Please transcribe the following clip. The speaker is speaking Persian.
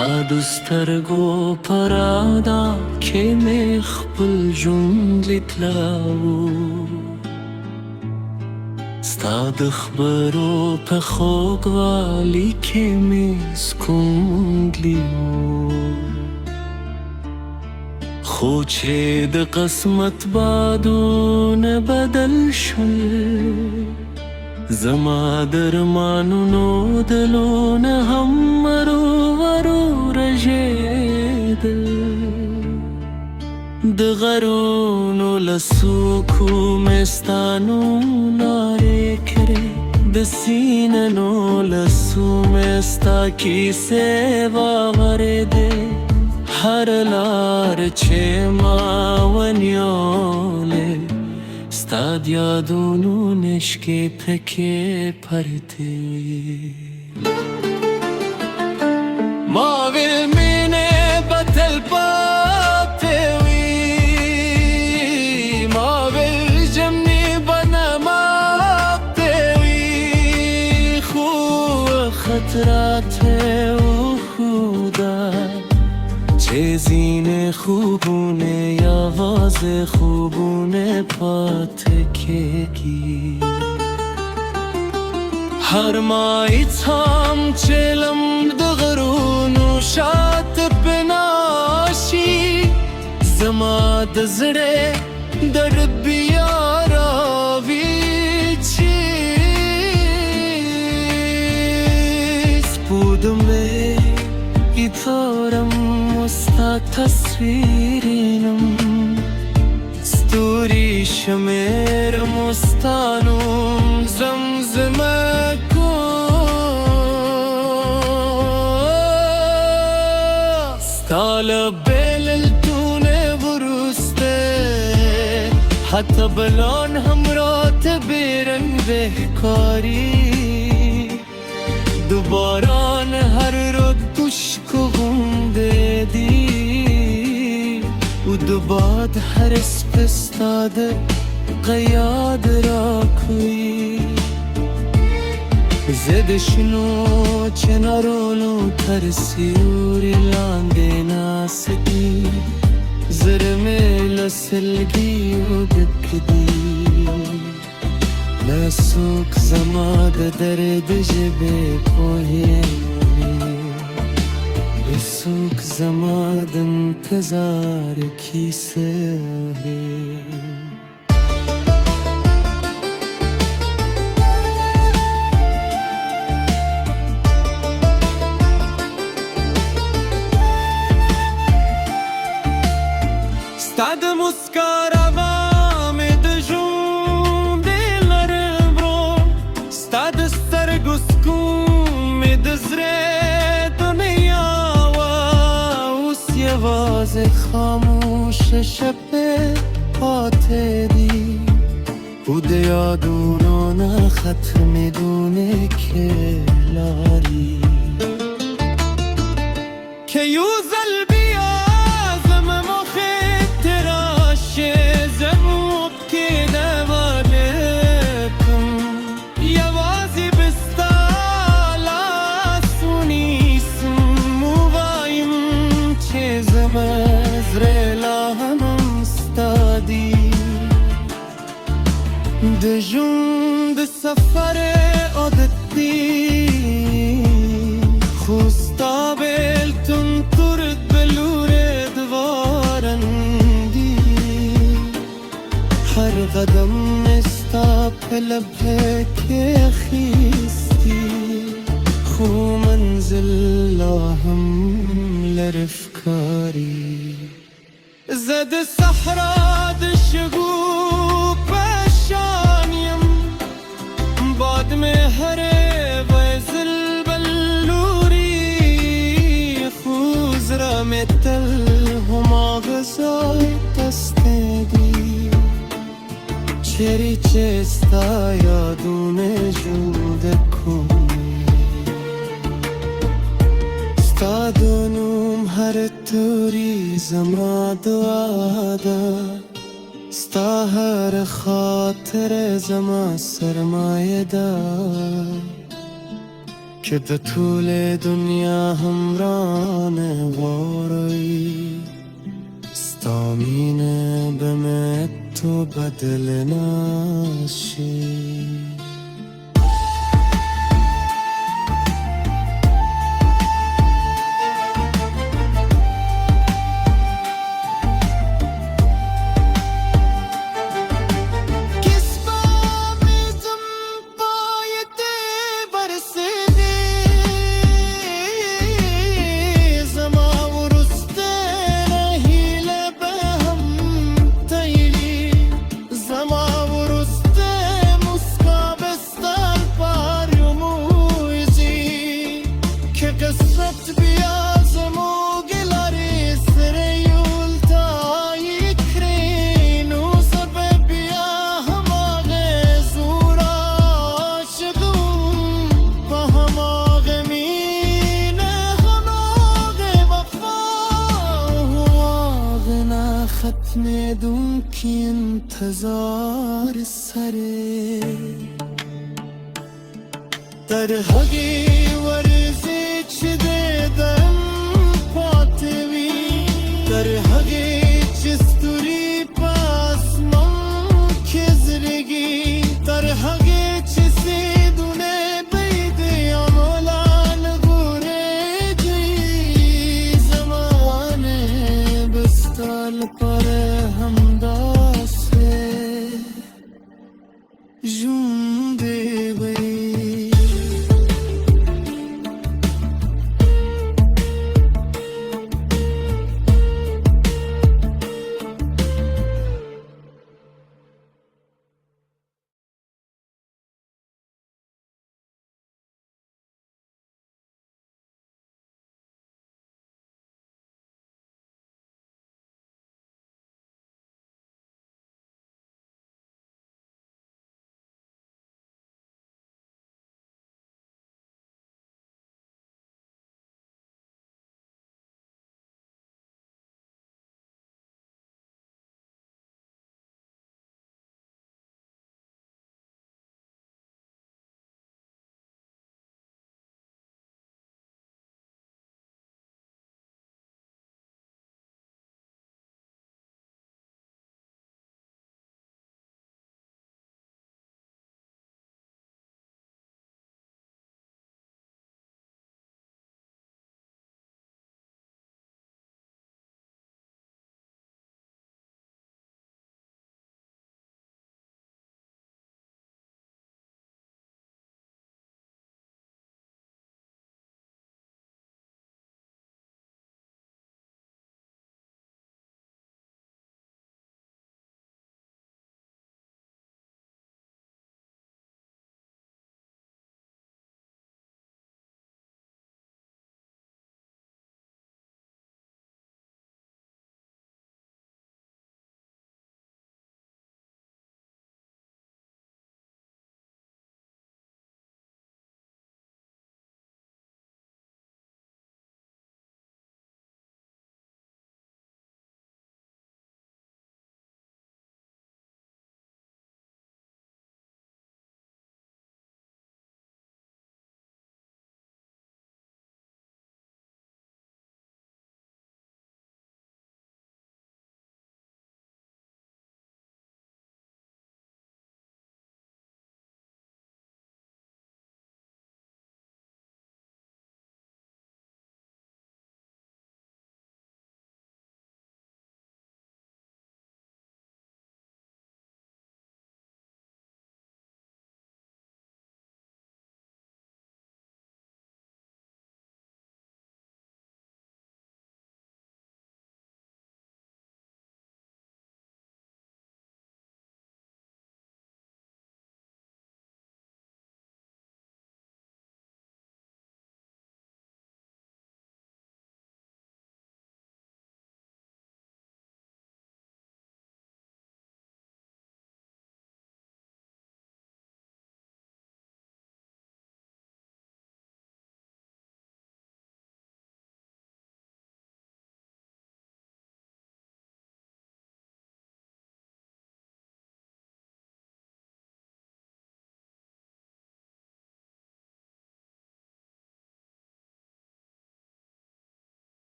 ستا د سترګو په رادا کې مې خپل ژوند لیدلاو ستا د خبرو په خوږوالي کې مې سکون موندلیو خو چې د قسمت بادونه بدل شول زما درمانونو دلونه هم ورو رژېدل د غرونو له څوکو مې ستا نوم نارې کړې د سیننو له څو مې ستا کیسې واورېدې هر لار چې ما ونیولې ستا د یادونو نشکې پکې پرتې وي ما ویل مینې به تل پاتې وي ما ویل ژمنې به نه ماتې وي خو وخت راته وښوده چې ځینې خوبونه یوازې خوبونه پاتې کېږي هر ماښام چې لم د غرونو شاته پناشي زما د زړه درد بیا راویچي سپوږمۍ ایتارم ستا تصویرینم ستوري شمیرم ستا نوم زمزمه کوم ستا له بېلتونه وروسته حتی بلان هم راته بېرنګه ښکاري د باران هر رگ خشک غونډې دي او د باد هر سپه ستا د یاد راکوي زه د شنو چنارونو تر سیوري لاندې ناست یم زړه مې له سلګیو ډک دی نه څوک زما د درد ژبې پوهیږي نه څوک زما د انتظار کیسه ستا د مسکا روا مې د ژوند لرم ورو ستا د سترګو سکون مې د زړه دنیا وه اوس یوازې خاموشه شپې پاتې دي او د یادونو نه ختمېدونې کې لارې که یو ځل د ژوند سفر عادتي خو ستا بېلتون ترد به لور دوارندي هر قدم مې ستا په لبه کې اخیستي خو منزل لا هم لرې ښکاري زه د صحرا د شګو باد میں ہرے ویزل بلوری خوزرا میں تل ہما غزائی تستے دی چری چیستا یادوں میں جود کھوئی ستا دونوم ہر توری زما دعا دا ستا هر خاطر زما سرمایه ده که در طول دنیا همران واری استامینه به تو بدل ناشی ختم دون کی انتظار سره در حقی ور